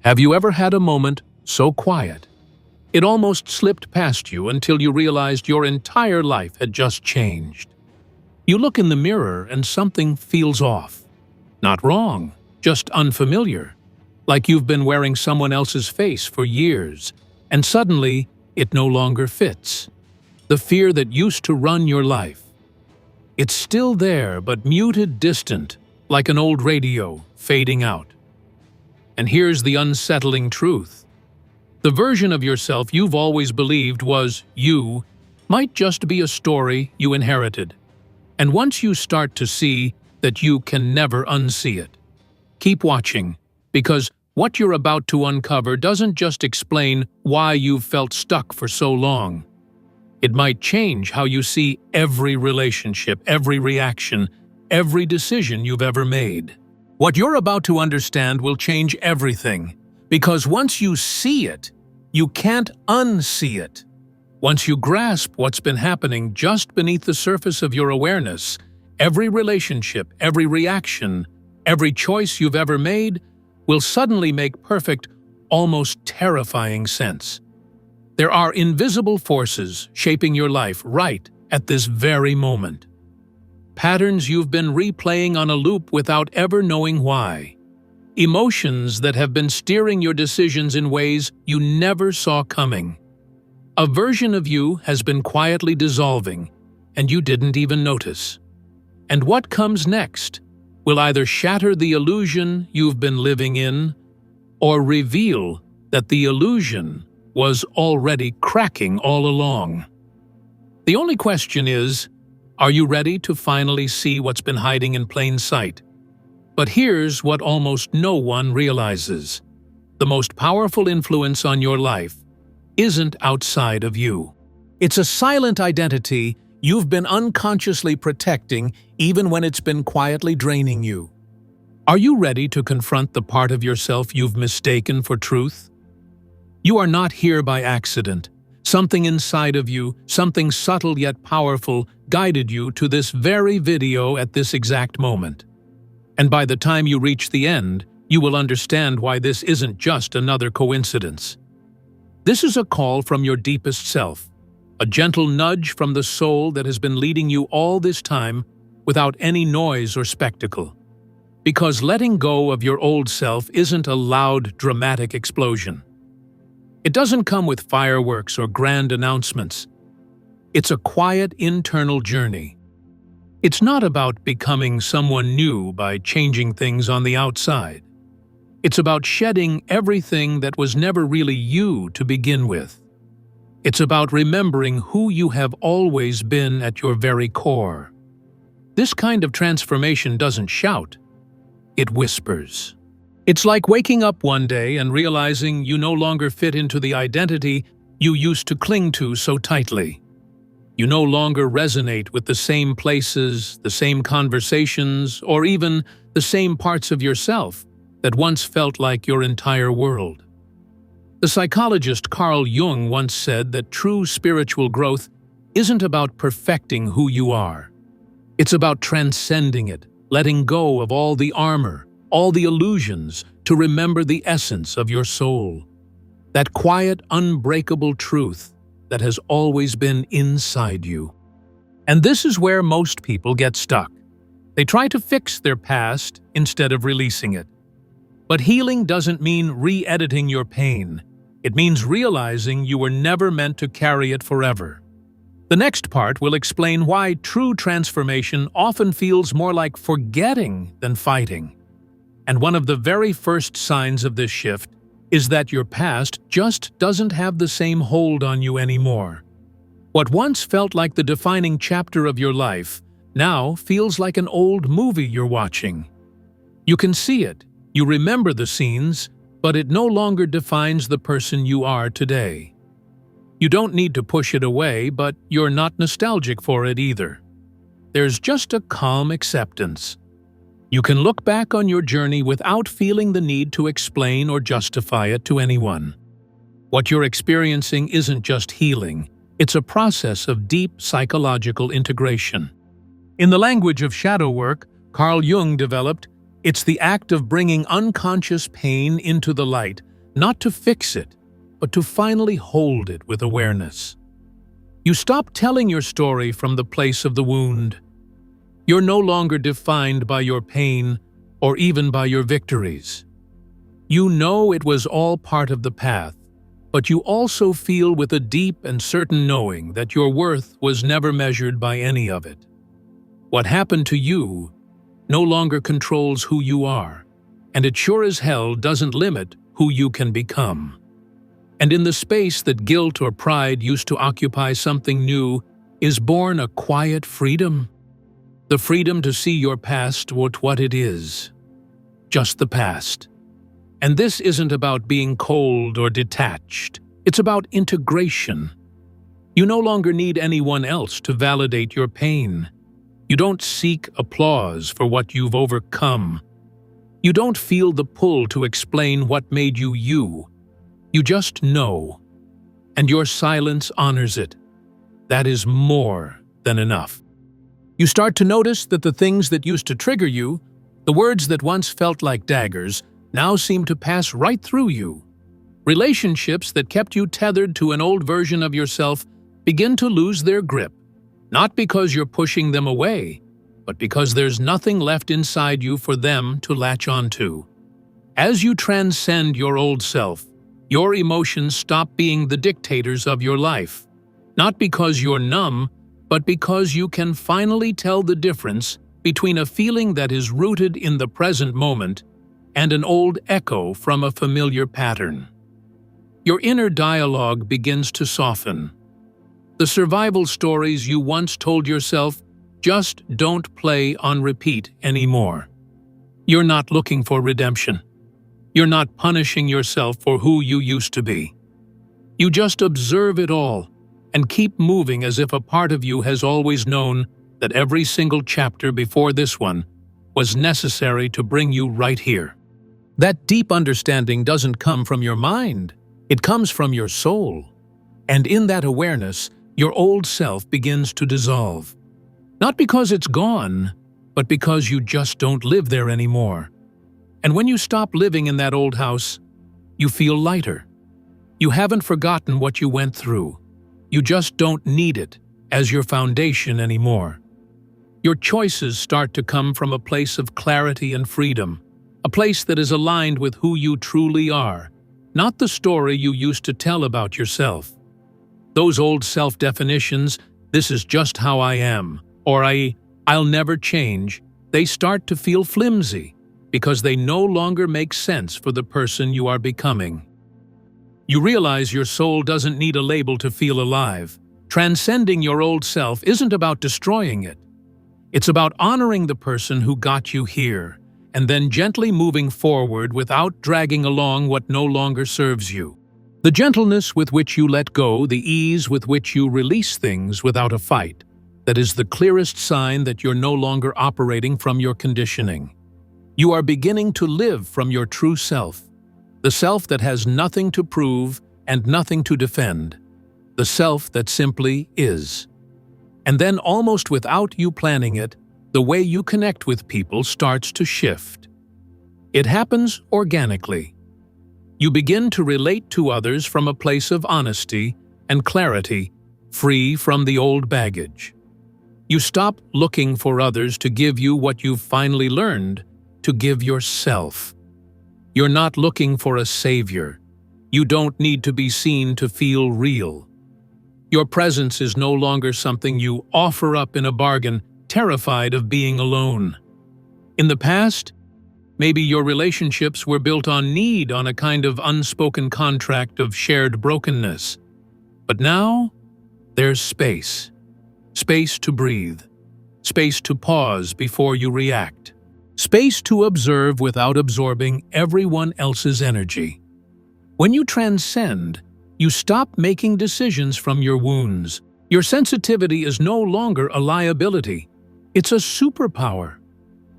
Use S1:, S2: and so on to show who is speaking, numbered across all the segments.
S1: Have you ever had a moment so quiet it almost slipped past you until you realized your entire life had just changed? You look in the mirror and something feels off. Not wrong, just unfamiliar. Like you've been wearing someone else's face for years, and suddenly it no longer fits. The fear that used to run your life. It's still there, but muted, distant, like an old radio fading out. And here's the unsettling truth. The version of yourself you've always believed was you might just be a story you inherited. And once you start to see that you can never unsee it, keep watching, because what you're about to uncover doesn't just explain why you've felt stuck for so long. It might change how you see every relationship, every reaction, every decision you've ever made. What you're about to understand will change everything, because once you see it, you can't unsee it. Once you grasp what's been happening just beneath the surface of your awareness, every relationship, every reaction, every choice you've ever made will suddenly make perfect, almost terrifying sense. There are invisible forces shaping your life right at this very moment. Patterns you've been replaying on a loop without ever knowing why. Emotions that have been steering your decisions in ways you never saw coming. A version of you has been quietly dissolving, and you didn't even notice. And what comes next will either shatter the illusion you've been living in, or reveal that the illusion was already cracking all along. The only question is, are you ready to finally see what's been hiding in plain sight? But here's what almost no one realizes. The most powerful influence on your life isn't outside of you. It's a silent identity you've been unconsciously protecting even when it's been quietly draining you. Are you ready to confront the part of yourself you've mistaken for truth? You are not here by accident. Something inside of you, something subtle yet powerful, guided you to this very video at this exact moment. And by the time you reach the end, you will understand why this isn't just another coincidence. This is a call from your deepest self, a gentle nudge from the soul that has been leading you all this time without any noise or spectacle. Because letting go of your old self isn't a loud, dramatic explosion. It doesn't come with fireworks or grand announcements. It's a quiet internal journey. It's not about becoming someone new by changing things on the outside. It's about shedding everything that was never really you to begin with. It's about remembering who you have always been at your very core. This kind of transformation doesn't shout. It whispers. It's like waking up one day and realizing you no longer fit into the identity you used to cling to so tightly. You no longer resonate with the same places, the same conversations, or even the same parts of yourself that once felt like your entire world. The psychologist Carl Jung once said that true spiritual growth isn't about perfecting who you are. It's about transcending it, letting go of all the armor, all the illusions, to remember the essence of your soul. That quiet, unbreakable truth that has always been inside you. And this is where most people get stuck. They try to fix their past instead of releasing it. But healing doesn't mean re-editing your pain. It means realizing you were never meant to carry it forever. The next part will explain why true transformation often feels more like forgetting than fighting. And one of the very first signs of this shift is that your past just doesn't have the same hold on you anymore. What once felt like the defining chapter of your life now feels like an old movie you're watching. You can see it, you remember the scenes, but it no longer defines the person you are today. You don't need to push it away, but you're not nostalgic for it either. There's just a calm acceptance. You can look back on your journey without feeling the need to explain or justify it to anyone. What you're experiencing isn't just healing, it's a process of deep psychological integration. In the language of shadow work, Carl Jung developed, it's the act of bringing unconscious pain into the light, not to fix it, but to finally hold it with awareness. You stop telling your story from the place of the wound. You're no longer defined by your pain or even by your victories. You know it was all part of the path, but you also feel with a deep and certain knowing that your worth was never measured by any of it. What happened to you no longer controls who you are, and it sure as hell doesn't limit who you can become. And in the space that guilt or pride used to occupy something new is born a quiet freedom. The freedom to see your past with what it is. Just the past. And this isn't about being cold or detached. It's about integration. You no longer need anyone else to validate your pain. You don't seek applause for what you've overcome. You don't feel the pull to explain what made you you. You just know. And your silence honors it. That is more than enough. You start to notice that the things that used to trigger you, the words that once felt like daggers, now seem to pass right through you. Relationships that kept you tethered to an old version of yourself begin to lose their grip, not because you're pushing them away, but because there's nothing left inside you for them to latch onto. As you transcend your old self, your emotions stop being the dictators of your life, not because you're numb, but because you can finally tell the difference between a feeling that is rooted in the present moment and an old echo from a familiar pattern. Your inner dialogue begins to soften. The survival stories you once told yourself just don't play on repeat anymore. You're not looking for redemption. You're not punishing yourself for who you used to be. You just observe it all and keep moving as if a part of you has always known that every single chapter before this one was necessary to bring you right here. That deep understanding doesn't come from your mind. It comes from your soul. And in that awareness, your old self begins to dissolve. Not because it's gone, but because you just don't live there anymore. And when you stop living in that old house, you feel lighter. You haven't forgotten what you went through. You just don't need it as your foundation anymore. Your choices start to come from a place of clarity and freedom, a place that is aligned with who you truly are, not the story you used to tell about yourself. Those old self-definitions, this is just how I am, or I'll never change, they start to feel flimsy because they no longer make sense for the person you are becoming. You realize your soul doesn't need a label to feel alive. Transcending your old self isn't about destroying it. It's about honoring the person who got you here, and then gently moving forward without dragging along what no longer serves you. The gentleness with which you let go, the ease with which you release things without a fight, that is the clearest sign that you're no longer operating from your conditioning. You are beginning to live from your true self, the self that has nothing to prove and nothing to defend, the self that simply is. And then, almost without you planning it, the way you connect with people starts to shift. It happens organically. You begin to relate to others from a place of honesty and clarity, free from the old baggage. You stop looking for others to give you what you've finally learned to give yourself. You're not looking for a savior. You don't need to be seen to feel real. Your presence is no longer something you offer up in a bargain, terrified of being alone. In the past, maybe your relationships were built on need, on a kind of unspoken contract of shared brokenness. But now, there's space. Space to breathe. Space to pause before you react. Space to observe without absorbing everyone else's energy. When you transcend, you stop making decisions from your wounds. Your sensitivity is no longer a liability. It's a superpower.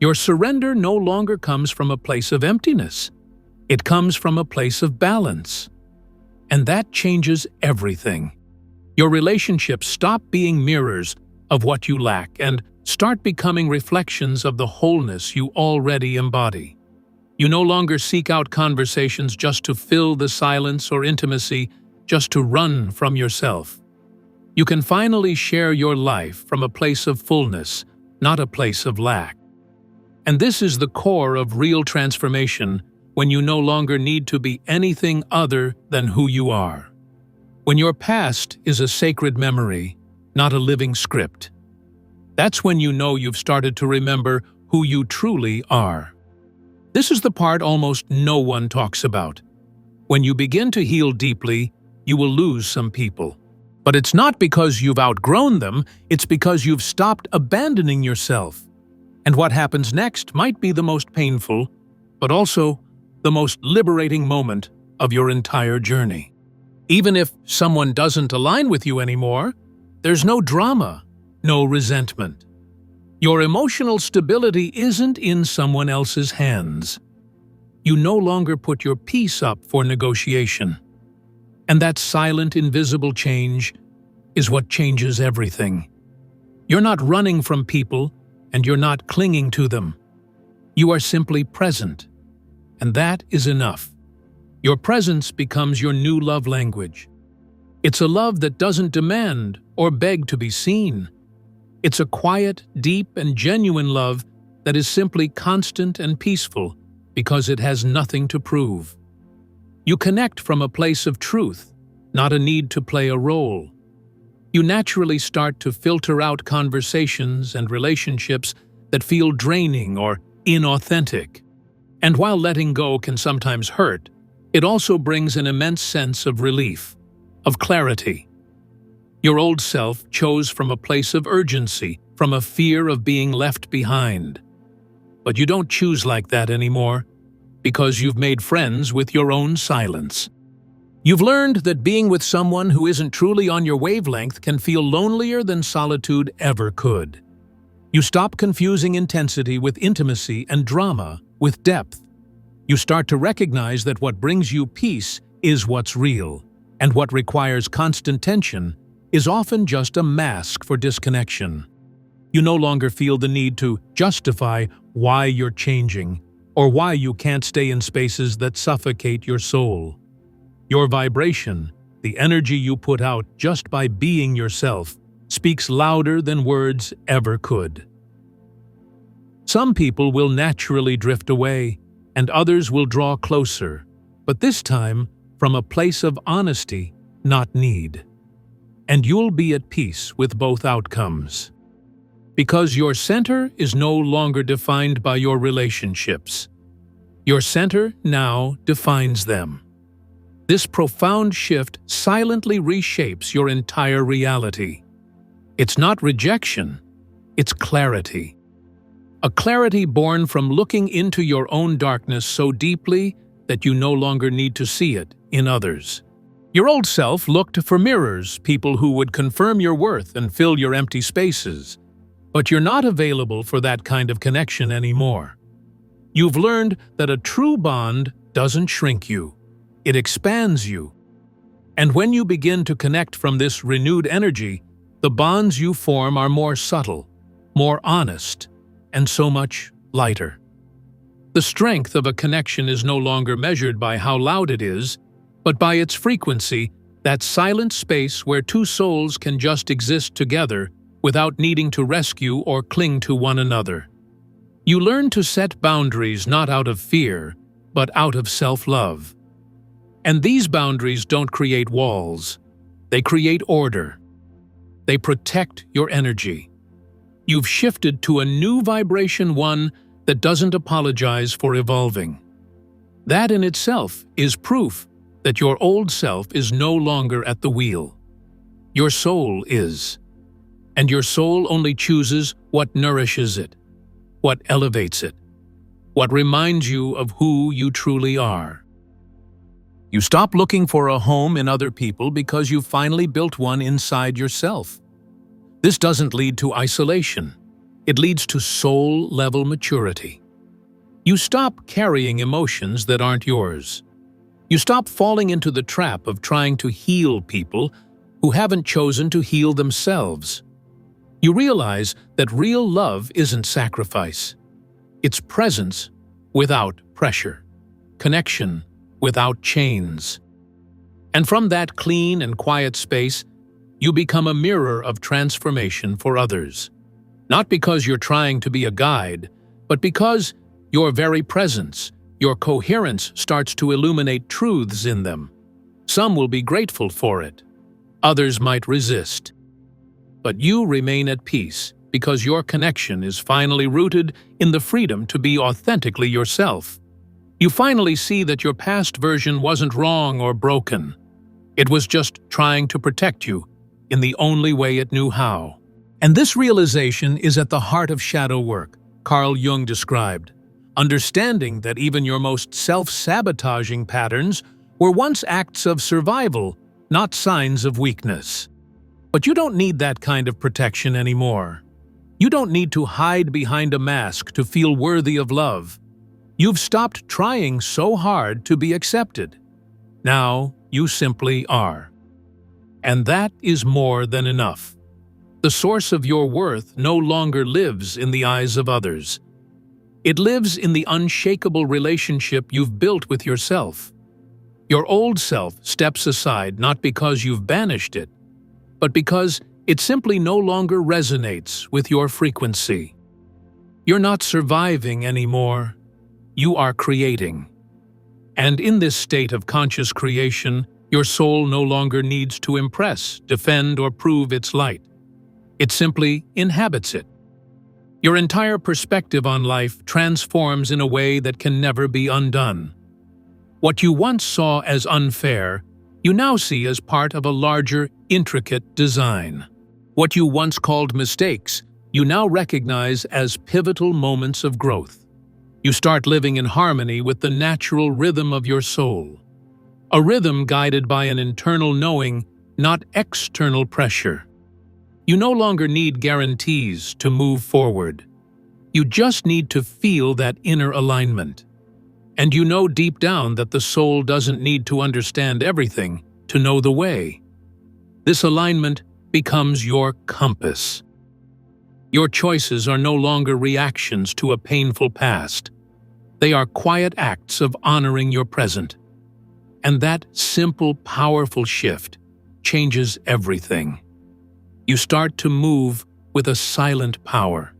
S1: Your surrender no longer comes from a place of emptiness. It comes from a place of balance. And that changes everything. Your relationships stop being mirrors of what you lack and start becoming reflections of the wholeness you already embody. You no longer seek out conversations just to fill the silence or intimacy, just to run from yourself. You can finally share your life from a place of fullness, not a place of lack. And this is the core of real transformation, when you no longer need to be anything other than who you are. When your past is a sacred memory, not a living script. That's when you know you've started to remember who you truly are. This is the part almost no one talks about. When you begin to heal deeply, you will lose some people. But it's not because you've outgrown them, it's because you've stopped abandoning yourself. And what happens next might be the most painful, but also the most liberating moment of your entire journey. Even if someone doesn't align with you anymore, there's no drama, no resentment. Your emotional stability isn't in someone else's hands. You no longer put your peace up for negotiation. And that silent, invisible change is what changes everything. You're not running from people, and you're not clinging to them. You are simply present, and that is enough. Your presence becomes your new love language. It's a love that doesn't demand or beg to be seen. It's a quiet, deep, and genuine love that is simply constant and peaceful because it has nothing to prove. You connect from a place of truth, not a need to play a role. You naturally start to filter out conversations and relationships that feel draining or inauthentic. And while letting go can sometimes hurt, it also brings an immense sense of relief, of clarity. Your old self chose from a place of urgency, from a fear of being left behind. But you don't choose like that anymore, because you've made friends with your own silence. You've learned that being with someone who isn't truly on your wavelength can feel lonelier than solitude ever could. You stop confusing intensity with intimacy and drama with depth. You start to recognize that what brings you peace is what's real, and what requires constant tension is often just a mask for disconnection. You no longer feel the need to justify why you're changing or why you can't stay in spaces that suffocate your soul. Your vibration, the energy you put out just by being yourself, speaks louder than words ever could. Some people will naturally drift away, and others will draw closer, but this time from a place of honesty, not need. And you'll be at peace with both outcomes. Because your center is no longer defined by your relationships. Your center now defines them. This profound shift silently reshapes your entire reality. It's not rejection, it's clarity. A clarity born from looking into your own darkness so deeply that you no longer need to see it in others. Your old self looked for mirrors, people who would confirm your worth and fill your empty spaces. But you're not available for that kind of connection anymore. You've learned that a true bond doesn't shrink you, it expands you. And when you begin to connect from this renewed energy, the bonds you form are more subtle, more honest, and so much lighter. The strength of a connection is no longer measured by how loud it is, but by its frequency, that silent space where two souls can just exist together without needing to rescue or cling to one another. You learn to set boundaries not out of fear, but out of self-love. And these boundaries don't create walls. They create order. They protect your energy. You've shifted to a new vibration, one that doesn't apologize for evolving. That in itself is proof that your old self is no longer at the wheel. Your soul is. And your soul only chooses what nourishes it, what elevates it, what reminds you of who you truly are. You stop looking for a home in other people because you finally built one inside yourself. This doesn't lead to isolation. It leads to soul-level maturity. You stop carrying emotions that aren't yours. You stop falling into the trap of trying to heal people who haven't chosen to heal themselves. You realize that real love isn't sacrifice. It's presence without pressure, connection without chains. And from that clean and quiet space, you become a mirror of transformation for others. Not because you're trying to be a guide, but because your very presence, your coherence starts to illuminate truths in them. Some will be grateful for it. Others might resist. But you remain at peace because your connection is finally rooted in the freedom to be authentically yourself. You finally see that your past version wasn't wrong or broken. It was just trying to protect you in the only way it knew how. And this realization is at the heart of shadow work, Carl Jung described. Understanding that even your most self-sabotaging patterns were once acts of survival, not signs of weakness. But you don't need that kind of protection anymore. You don't need to hide behind a mask to feel worthy of love. You've stopped trying so hard to be accepted. Now you simply are. And that is more than enough. The source of your worth no longer lives in the eyes of others. It lives in the unshakable relationship you've built with yourself. Your old self steps aside not because you've banished it, but because it simply no longer resonates with your frequency. You're not surviving anymore. You are creating. And in this state of conscious creation, your soul no longer needs to impress, defend, or prove its light. It simply inhabits it. Your entire perspective on life transforms in a way that can never be undone. What you once saw as unfair, you now see as part of a larger, intricate design. What you once called mistakes, you now recognize as pivotal moments of growth. You start living in harmony with the natural rhythm of your soul. A rhythm guided by an internal knowing, not external pressure. You no longer need guarantees to move forward. You just need to feel that inner alignment. And you know deep down that the soul doesn't need to understand everything to know the way. This alignment becomes your compass. Your choices are no longer reactions to a painful past. They are quiet acts of honoring your present. And that simple, powerful shift changes everything. You start to move with a silent power.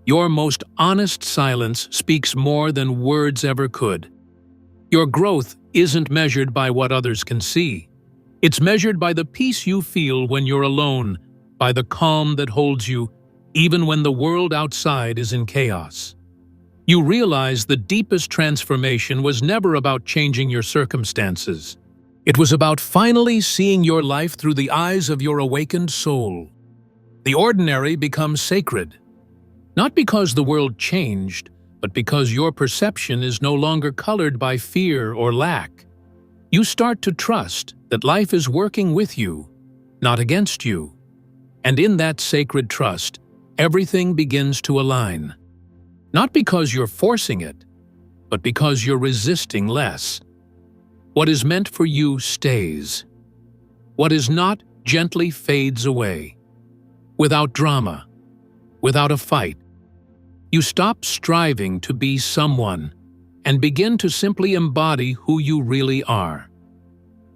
S1: Your most honest silence speaks more than words ever could. Your growth isn't measured by what others can see. It's measured by the peace you feel when you're alone, by the calm that holds you, even when the world outside is in chaos. You realize the deepest transformation was never about changing your circumstances. It was about finally seeing your life through the eyes of your awakened soul. The ordinary becomes sacred, not because the world changed, but because your perception is no longer colored by fear or lack. You start to trust that life is working with you, not against you. And in that sacred trust, everything begins to align. Not because you're forcing it, but because you're resisting less. What is meant for you stays. What is not gently fades away. Without drama, without a fight. You stop striving to be someone and begin to simply embody who you really are.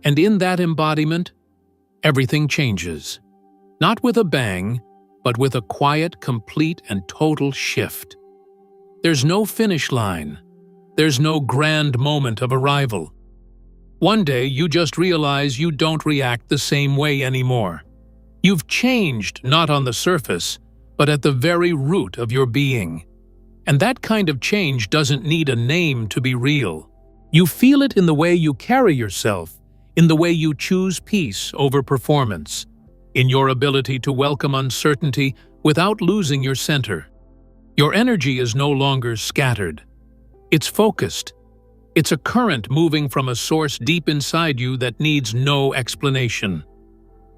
S1: And in that embodiment, everything changes. Not with a bang, but with a quiet, complete, and total shift. There's no finish line. There's no grand moment of arrival. One day, you just realize you don't react the same way anymore. You've changed not on the surface, but at the very root of your being. And that kind of change doesn't need a name to be real. You feel it in the way you carry yourself, in the way you choose peace over performance, in your ability to welcome uncertainty without losing your center. Your energy is no longer scattered. It's focused. It's a current moving from a source deep inside you that needs no explanation.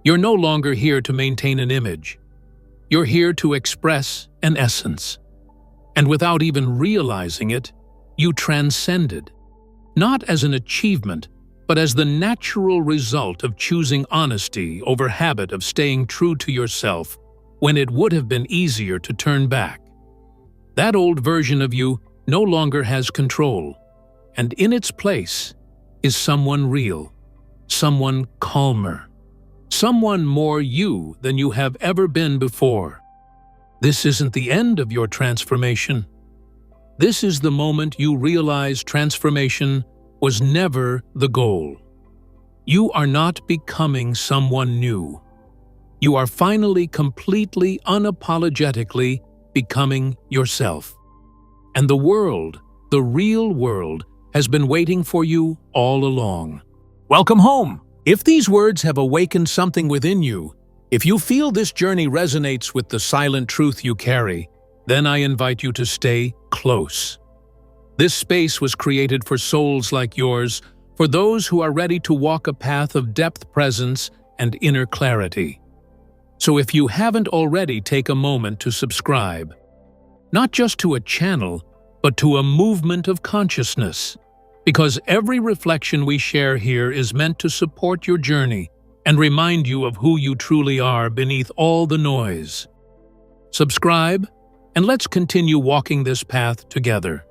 S1: You're no longer here to maintain an image. You're here to express an essence. And without even realizing it, you transcended. Not as an achievement, but as the natural result of choosing honesty over habit of staying true to yourself when it would have been easier to turn back. That old version of you no longer has control, and in its place is someone real, someone calmer, someone more you than you have ever been before. This isn't the end of your transformation. This is the moment you realize transformation was never the goal. You are not becoming someone new. You are finally, completely, unapologetically becoming yourself. And the world, the real world, has been waiting for you all along. Welcome home! If these words have awakened something within you, if you feel this journey resonates with the silent truth you carry, then I invite you to stay close. This space was created for souls like yours, for those who are ready to walk a path of depth, presence, and inner clarity. So if you haven't already, take a moment to subscribe. Not just to a channel, but to a movement of consciousness. Because every reflection we share here is meant to support your journey and remind you of who you truly are beneath all the noise. Subscribe, and let's continue walking this path together.